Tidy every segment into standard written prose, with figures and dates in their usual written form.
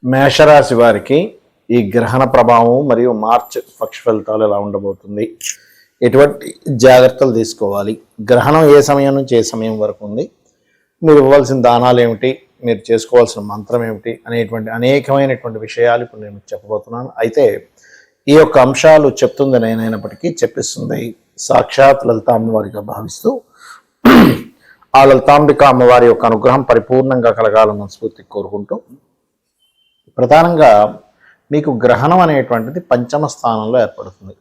మేషరాశి వారికి ఈ గ్రహణ ప్రభావం మరియు మార్చ్ పక్ష ఫలితాలు ఎలా ఉండబోతుంది, ఎటువంటి జాగ్రత్తలు తీసుకోవాలి, గ్రహణం ఏ సమయం నుంచి ఏ సమయం వరకు ఉంది, మీరు ఇవ్వాల్సిన దానాలు ఏమిటి, మీరు చేసుకోవాల్సిన మంత్రం ఏమిటి అనేటువంటి అనేకమైనటువంటి విషయాలు ఇప్పుడు నేను చెప్పబోతున్నాను. అయితే ఈ యొక్క అంశాలు చెప్తుంది నేనైనప్పటికీ చెప్పిస్తుంది సాక్షాత్ లలితా అమ్మవారిగా భావిస్తూ ఆ లలితాంబిక అమ్మవారి యొక్క అనుగ్రహం పరిపూర్ణంగా కలగాలని స్ఫూర్తి కోరుకుంటూ, ప్రధానంగా మీకు గ్రహణం అనేటువంటిది పంచమ స్థానంలో ఏర్పడుతుంది.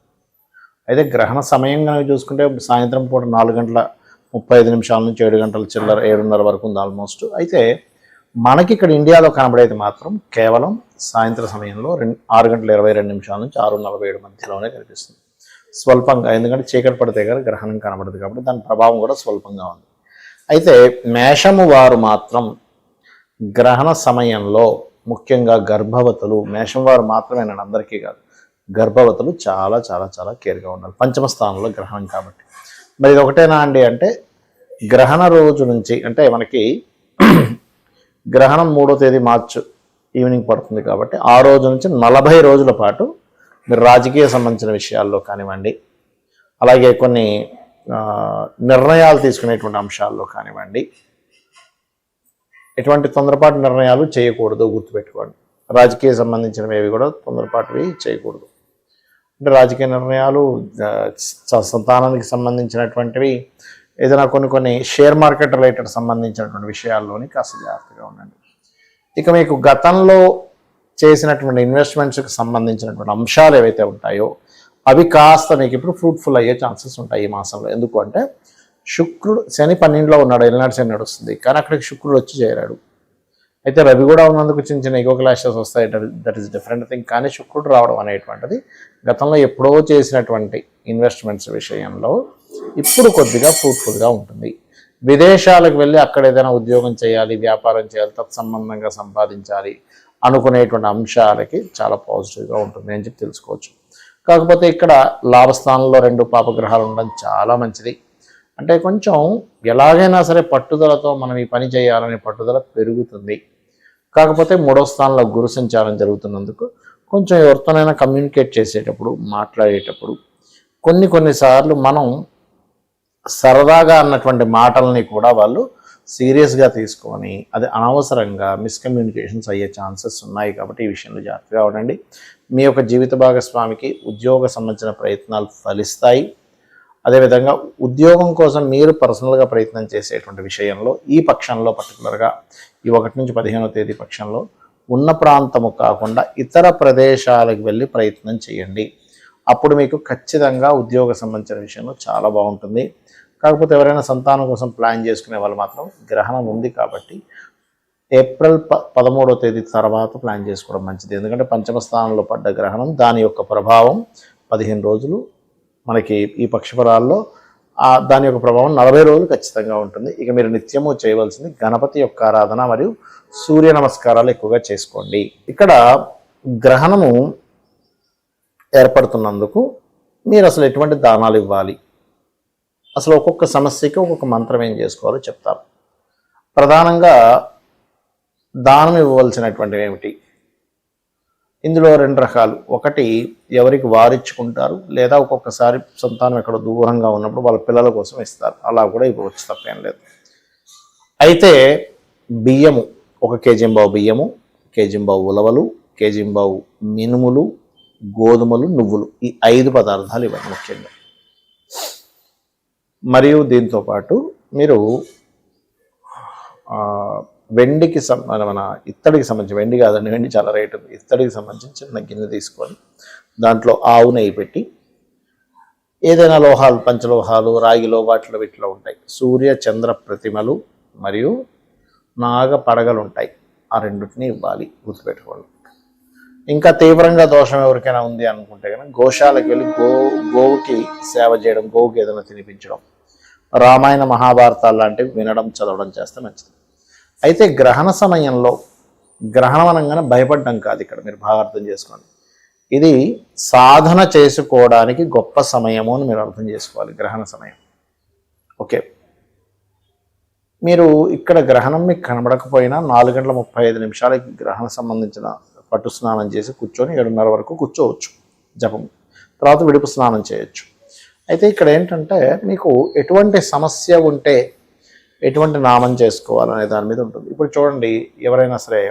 అయితే గ్రహణ సమయం కనుక చూసుకుంటే సాయంత్రం పూట 4:35 నుంచి 7 గంటల చిల్లర 7:30 వరకు ఉంది ఆల్మోస్ట్. అయితే మనకి ఇక్కడ ఇండియాలో కనబడేది మాత్రం కేవలం సాయంత్రం సమయంలో 6:22 నుంచి 6:47 మధ్యలోనే కనిపిస్తుంది. స్వల్పంగా, ఎందుకంటే చీకటి పడితే కదా గ్రహణం కనబడదు కాబట్టి దాని ప్రభావం కూడా స్వల్పంగా ఉంది. అయితే మేషము వారు మాత్రం గ్రహణ సమయంలో ముఖ్యంగా గర్భవతులు, మేషం వారు మాత్రమే నేను అందరికీ కాదు, గర్భవతులు చాలా చాలా చాలా కేర్గా ఉండాలి. పంచమ స్థానంలో గ్రహణం కాబట్టి. మరి ఇది ఒకటేనా అండి అంటే, గ్రహణ రోజు నుంచి అంటే మనకి గ్రహణం 3వ తేదీ మార్చి ఈవినింగ్ పడుతుంది కాబట్టి ఆ రోజు నుంచి 40 రోజుల పాటు మీరు రాజకీయ సంబంధించిన విషయాల్లో కానివ్వండి, అలాగే కొన్ని నిర్ణయాలు తీసుకునేటువంటి అంశాల్లో కానివ్వండి, ఎటువంటి తొందరపాటు నిర్ణయాలు చేయకూడదు, గుర్తుపెట్టుకోండి. రాజకీయ సంబంధించినవి కూడా తొందరపాటువి చేయకూడదు. అంటే రాజకీయ నిర్ణయాలు, సంతానానికి సంబంధించినటువంటివి, ఏదైనా కొన్ని షేర్ మార్కెట్ రిలేటెడ్ సంబంధించినటువంటి విషయాల్లోని కాస్త జాగ్రత్తగా ఉండండి. ఇక మీకు గతంలో చేసినటువంటి ఇన్వెస్ట్మెంట్స్కి సంబంధించినటువంటి అంశాలు ఏవైతే ఉంటాయో అవి కాస్త మీకు ఇప్పుడు ఫ్రూట్ఫుల్ అయ్యే ఛాన్సెస్ ఉంటాయి ఈ మాసంలో. ఎందుకు అంటే శుక్రుడు, శని 12లో ఉన్నాడు, ఎల్నాడు శని నడుస్తుంది, కానీ అక్కడికి శుక్రుడు వచ్చి చేరాడు. అయితే రవి కూడా ఉన్నందుకు చిన్న చిన్న ఈగో క్లాషెస్ వస్తాయి, దట్ ఈస్ డిఫరెంట్ థింగ్. కానీ శుక్రుడు రావడం అనేటువంటిది గతంలో ఎప్పుడో చేసినటువంటి ఇన్వెస్ట్మెంట్స్ విషయంలో ఇప్పుడు కొద్దిగా ఫ్రూట్ఫుల్గా ఉంటుంది. విదేశాలకు వెళ్ళి అక్కడ ఏదైనా ఉద్యోగం చేయాలి, వ్యాపారం చేయాలి, తత్సంబంధంగా సంపాదించాలి అనుకునేటువంటి అంశాలకి చాలా పాజిటివ్గా ఉంటుంది అని చెప్పి తెలుసుకోవచ్చు. కాకపోతే ఇక్కడ లాభస్థానంలో 2 పాపగ్రహాలు ఉండడం చాలా మంచిది. అంటే కొంచెం ఎలాగైనా సరే పట్టుదలతో మనం ఈ పని చేయాలనే పట్టుదల పెరుగుతుంది. కాకపోతే 3వ స్థానంలో గురు సంచారం జరుగుతున్నందుకు కొంచెం ఎవరితోనైనా కమ్యూనికేట్ చేసేటప్పుడు, మాట్లాడేటప్పుడు కొన్నిసార్లు మనం సరదాగా అన్నటువంటి మాటల్ని కూడా వాళ్ళు సీరియస్గా తీసుకొని అది అనవసరంగా మిస్కమ్యూనికేషన్స్ అయ్యే ఛాన్సెస్ ఉన్నాయి. కాబట్టి ఈ విషయంలో జాగ్రత్తగా ఉండండి. మీ యొక్క జీవిత భాగస్వామికి ఉద్యోగ సంబంధించిన ప్రయత్నాలు ఫలిస్తాయి. అదేవిధంగా ఉద్యోగం కోసం మీరు పర్సనల్గా ప్రయత్నం చేసేటువంటి విషయంలో ఈ పక్షంలో పర్టికులర్గా ఈ 1 నుంచి 15వ తేదీ పక్షంలో ఉన్న ప్రాంతము కాకుండా ఇతర ప్రదేశాలకు వెళ్ళి ప్రయత్నం చేయండి. అప్పుడు మీకు ఖచ్చితంగా ఉద్యోగ సంబంధించిన విషయంలో చాలా బాగుంటుంది. కాకపోతే ఎవరైనా సంతానం కోసం ప్లాన్ చేసుకునే వాళ్ళు మాత్రం గ్రహణం ఉంది కాబట్టి ఏప్రిల్ 13వ తేదీ తర్వాత ప్లాన్ చేసుకోవడం మంచిది. ఎందుకంటే పంచమ స్థానంలో పడ్డ గ్రహణం, దాని యొక్క ప్రభావం 15 రోజులు మనకి ఈ పక్షఫలాల్లో, దాని యొక్క ప్రభావం 40 రోజులు ఖచ్చితంగా ఉంటుంది. ఇక మీరు నిత్యము చేయవలసింది గణపతి యొక్క ఆరాధన మరియు సూర్య నమస్కారాలు ఎక్కువగా చేసుకోండి. ఇక్కడ గ్రహణము ఏర్పడుతున్నందుకు మీరు అసలు ఎటువంటి దానాలు ఇవ్వాలి, అసలు ఒక్కొక్క సమస్యకి ఒక్కొక్క మంత్రం ఏం చేసుకోవాలో చెప్తారు. ప్రధానంగా దానం ఇవ్వవలసినటువంటివి ఏమిటి, ఇందులో 2 రకాలు. ఒకటి ఎవరికి వారిచ్చుకుంటారు, లేదా ఒక్కొక్కసారి సంతానం ఎక్కడ దూరంగా ఉన్నప్పుడు వాళ్ళ పిల్లల కోసం ఇస్తారు, అలా కూడా ఇవ్వచ్చు, తప్పేం లేదు. అయితే బియ్యము 1 కేజీంబావు బియ్యము, కేజీంబావు ఉలవలు, కేజీంబావు మినుములు, గోధుమలు, నువ్వులు, ఈ 5 పదార్థాలు ఇవ్వండి ముఖ్యంగా. మరియు దీంతోపాటు మీరు వెండికి మన ఇత్తడికి సంబంధించి, వెండి కాదండి, వెండి చాలా రేటు ఉంది, ఇత్తడికి సంబంధించి చిన్న గిన్నె తీసుకొని దాంట్లో ఆవు నెయ్యి పెట్టి, ఏదైనా లోహాలు, పంచలోహాలు, రాగిలో వాటిలో వీటిలో ఉంటాయి, సూర్య చంద్ర ప్రతిమలు మరియు నాగ పడగలు ఉంటాయి, ఆ 2టిని ఇవ్వాలి, గుర్తుపెట్టుకోండి. ఇంకా తీవ్రంగా దోషం ఎవరికైనా ఉంది అనుకుంటే కనుక గోశాలకు వెళ్ళి గోవుకి సేవ చేయడం, గోవుకి ఏదైనా తినిపించడం, రామాయణ మహాభారతాలు లాంటివి వినడం, చదవడం చేస్తే మంచిది. అయితే గ్రహణ సమయంలో, గ్రహణం అనగానే భయపడడం కాదు, ఇక్కడ మీరు బాగా అర్థం చేసుకోండి, ఇది సాధన చేసుకోవడానికి గొప్ప సమయము అని మీరు అర్థం చేసుకోవాలి గ్రహణ సమయం. ఓకే, మీరు ఇక్కడ గ్రహణం మీకు కనబడకపోయినా 4:35 గ్రహణం సంబంధించిన పట్టు స్నానం చేసి కూర్చొని 7:30 వరకు కూర్చోవచ్చు జపం. తర్వాత విడుపు స్నానం చేయొచ్చు. అయితే ఇక్కడ ఏంటంటే మీకు ఎటువంటి సమస్య ఉంటే ఎటువంటి నామం చేసుకోవాలనే దాని మీద ఉంటుంది. ఇప్పుడు చూడండి, ఎవరైనా సరే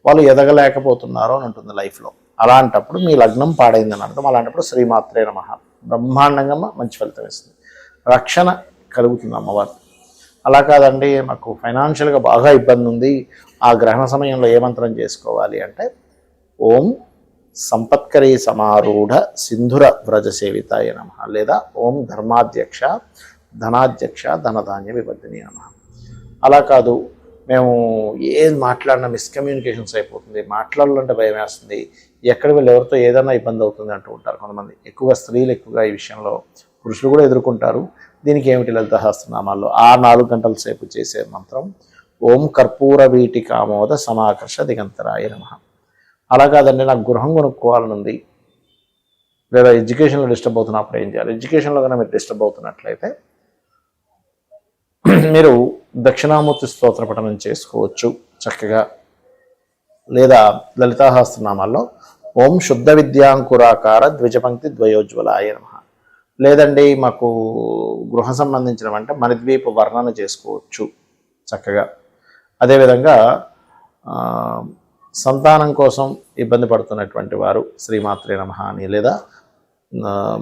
వాళ్ళు ఎదగలేకపోతున్నారో అని ఉంటుంది లైఫ్లో. అలాంటప్పుడు మీ లగ్నం పాడైందని అర్థం. అలాంటప్పుడు శ్రీమాత్రే నమః బ్రహ్మాండంగా మంచి ఫలితం ఇస్తుంది, రక్షణ కలుగుతుంది అమ్మవారు. అలా కాదండి, మాకు ఫైనాన్షియల్గా బాగా ఇబ్బంది ఉంది, ఆ గ్రహణ సమయంలో ఏ మంత్రం చేసుకోవాలి అంటే ఓం సంపత్కరీ సమారూఢ సింధుర వ్రజ సేవితాయ నమః, లేదా ఓం ధర్మాధ్యక్ష ధనాధ్యక్ష ధనధాన్య వివర్ధిని నమః. అలా కాదు, మేము ఏది మాట్లాడినా మిస్కమ్యూనికేషన్స్ అయిపోతుంది, మాట్లాడాలంటే భయం వేస్తుంది, ఎక్కడ వీళ్ళు ఎవరితో ఏదైనా ఇబ్బంది అవుతుంది అంటూ ఉంటారు కొంతమంది. ఎక్కువగా స్త్రీలు ఎక్కువగా ఈ విషయంలో, పురుషులు కూడా ఎదుర్కొంటారు. దీనికి ఏమిటి లలిత సహస్రనామాల్లో ఆ 4 గంటల సేపు చేసే మంత్రం ఓం కర్పూర వీటికామోద సమాకర్ష దిగంతరాయ నమః. అలా కాదండి, నాకు గృహం కొనుక్కోవాలని ఉంది, లేదా ఎడ్యుకేషన్లో డిస్టర్బ్ అవుతున్నప్పుడు ఏం చేయాలి? ఎడ్యుకేషన్లో కన్నా మీరు డిస్టర్బ్ అవుతున్నట్లయితే మీరు దక్షిణామూర్తి స్తోత్ర పఠనం చేసుకోవచ్చు చక్కగా, లేదా లలితాసహస్రనామాల్లో ఓం శుద్ధ విద్యాంకురాకార ద్విజపంక్తి ద్వయోజ్వలాయ నమః. లేదండి మాకు గృహ సంబంధించిన అంటే మణిద్వీప వర్ణన చేసుకోవచ్చు చక్కగా. అదేవిధంగా సంతానం కోసం ఇబ్బంది పడుతున్నటువంటి వారు శ్రీమాత్రే నమః అని, లేదా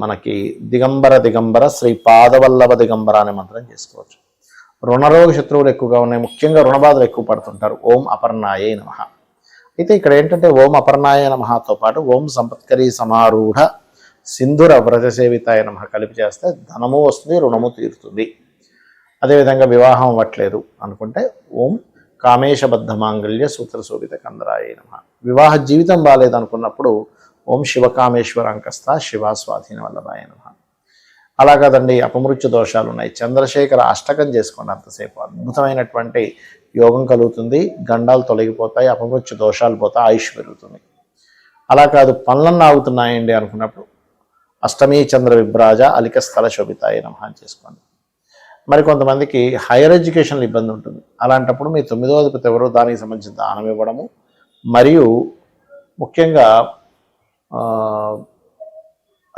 మనకి దిగంబర శ్రీ పాదవల్లభ దిగంబర అనే మంత్రం చేసుకోవచ్చు. రుణరోగ శత్రువులు ఎక్కువగా ఉన్నాయి, ముఖ్యంగా రుణబాధలు ఎక్కువ పడుతుంటారు, ఓం అపర్ణాయే నమః. అయితే ఇక్కడ ఏంటంటే ఓం అపర్ణాయ నమఃతో పాటు ఓం సంపత్కరీ సమారూఢ సింధుర వ్రజసేవితాయ నమః కలిపి చేస్తే ధనము వస్తుంది, రుణము తీరుతుంది. అదేవిధంగా వివాహం అవ్వట్లేదు అనుకుంటే ఓం కామేశబద్ధ మాంగళ్య సూత్ర శోభిత కందరాయ నమః. వివాహ జీవితం బాగాలేదనుకున్నప్పుడు ఓం శివకామేశ్వరాంకస్థ శివ స్వాధీన వల్లభాయ నమః. అలా కాదండి, అపమృత్యు దోషాలు ఉన్నాయి, చంద్రశేఖర అష్టకం చేసుకోండి, అంతసేపు అద్భుతమైనటువంటి యోగం కలుగుతుంది, గండాలు తొలగిపోతాయి, అపమృత్యు దోషాలు పోతాయి, ఆయుష్ పెరుగుతుంది. అలా కాదు, పనులన్నీ ఆగుతున్నాయండి అనుకున్నప్పుడు అష్టమీ చంద్ర విభ్రాజ అలిక స్థల శోభితాయ నమః అని చేసుకోండి. మరి కొంతమందికి హైయర్ ఎడ్యుకేషన్లో ఇబ్బంది ఉంటుంది, అలాంటప్పుడు మీ 9వ అధిపతి ఎవరో దానికి సంబంధించిన దానం ఇవ్వడము, మరియు ముఖ్యంగా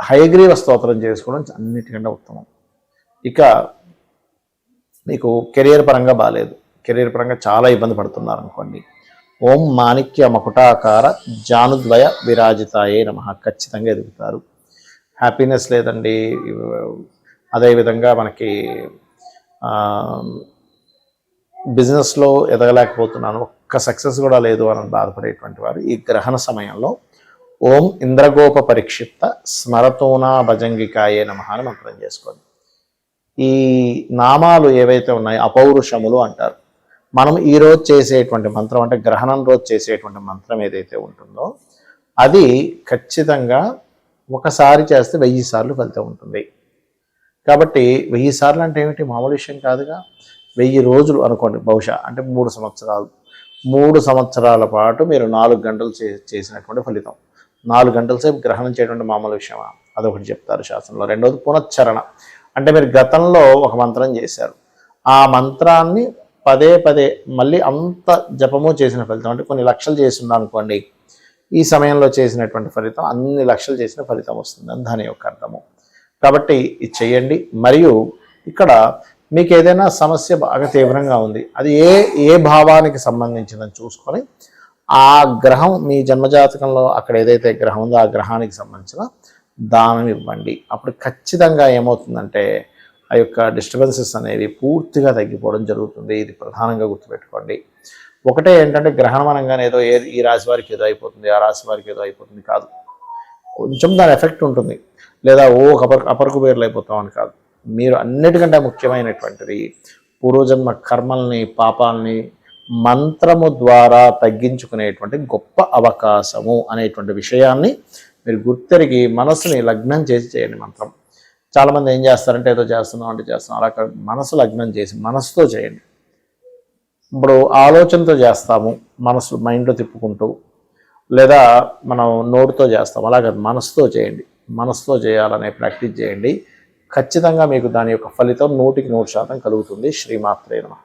హయగ్రీవ స్తోత్రం చేసుకోవడం అన్నిటికంటే ఉత్తమం. ఇక మీకు కెరియర్ పరంగా బాగాలేదు, కెరీర్ పరంగా చాలా ఇబ్బంది పడుతున్నారు అనుకోండి, ఓం మాణిక్య మకుటాకార జానుద్వయ విరాజితాయే నమః. ఖచ్చితంగా ఎదుగుతారు. హ్యాపీనెస్ లేదండి, అదేవిధంగా మనకి బిజినెస్లో ఎదగలేకపోతున్నాను, ఒక్క సక్సెస్ కూడా లేదు అని బాధపడేటువంటి వారు ఈ గ్రహణ సమయంలో ఓం ఇంద్రగోప పరిక్షిప్త స్మరతోనా భజంగికాయే నమః అని మంత్రం చేసుకోండి. ఈ నామాలు ఏవైతే ఉన్నాయో అపౌరుషములు అంటారు. మనం ఈరోజు చేసేటువంటి మంత్రం అంటే గ్రహణం రోజు చేసేటువంటి మంత్రం ఏదైతే ఉంటుందో అది ఖచ్చితంగా ఒకసారి చేస్తే 1000 సార్లు ఫలితం ఉంటుంది. కాబట్టి 1000 సార్లు అంటే ఏమిటి, మామూలు విషయం కాదుగా. 1000 రోజులు అనుకోండి, బహుశా అంటే 3 సంవత్సరాలు. 3 సంవత్సరాల పాటు మీరు 4 గంటలు చేసినటువంటి ఫలితం. 4 గంటల సేపు గ్రహణం చేయడం మామూలు విషయమా? అదొకటి చెప్తారు శాస్త్రంలో. రెండోది పునశ్చరణ, అంటే మీరు గతంలో ఒక మంత్రం చేశారు, ఆ మంత్రాన్ని పదే మళ్ళీ అంత జపము చేసిన ఫలితం. అంటే కొన్ని లక్షలు చేసిందా అనుకోండి, ఈ సమయంలో చేసినటువంటి ఫలితం అన్ని లక్షలు చేసిన ఫలితం వస్తుందని దాని యొక్క అర్థము. కాబట్టి ఇది చెయ్యండి. మరియు ఇక్కడ మీకు ఏదైనా సమస్య బాగా తీవ్రంగా ఉంది, అది ఏ భావానికి సంబంధించిందని చూసుకొని ఆ గ్రహం మీ జన్మజాతకంలో అక్కడ ఏదైతే గ్రహం ఉందో ఆ గ్రహానికి సంబంధించిన దానం ఇవ్వండి. అప్పుడు ఖచ్చితంగా ఏమవుతుందంటే ఆ యొక్క డిస్టర్బెన్సెస్ అనేవి పూర్తిగా తగ్గిపోవడం జరుగుతుంది. ఇది ప్రధానంగా గుర్తుపెట్టుకోండి. ఒకటే ఏంటంటే గ్రహణం అనగానే ఏదో ఈ రాశి వారికి ఏదో అయిపోతుంది, ఆ రాశి వారికి ఏదో అయిపోతుంది కాదు. కొంచెం దాని ఎఫెక్ట్ ఉంటుంది, లేదా అపరకు అయిపోతామని కాదు. మీరు అన్నిటికంటే ముఖ్యమైనటువంటిది పూర్వజన్మ కర్మల్ని పాపాలని మంత్రము ద్వారా తగ్గించుకునేటువంటి గొప్ప అవకాశము అనేటువంటి విషయాన్ని మీరు గుర్తెరిగి మనసుని లగ్నం చేసి చేయండి మంత్రం. చాలామంది ఏం చేస్తారంటే ఏదో చేస్తున్నాం అంటే చేస్తున్నాం, అలా మనసు లగ్నం చేసి మనసుతో చేయండి. ఇప్పుడు ఆలోచనతో చేస్తాము, మనసు మైండ్లో తిప్పుకుంటూ, లేదా మనం నోటితో చేస్తాం, అలాగే మనసుతో చేయండి. మనసుతో చేయాలనే ప్రాక్టీస్ చేయండి. ఖచ్చితంగా మీకు దాని యొక్క ఫలితం 100% కలుగుతుంది. శ్రీమాత్రే నమః.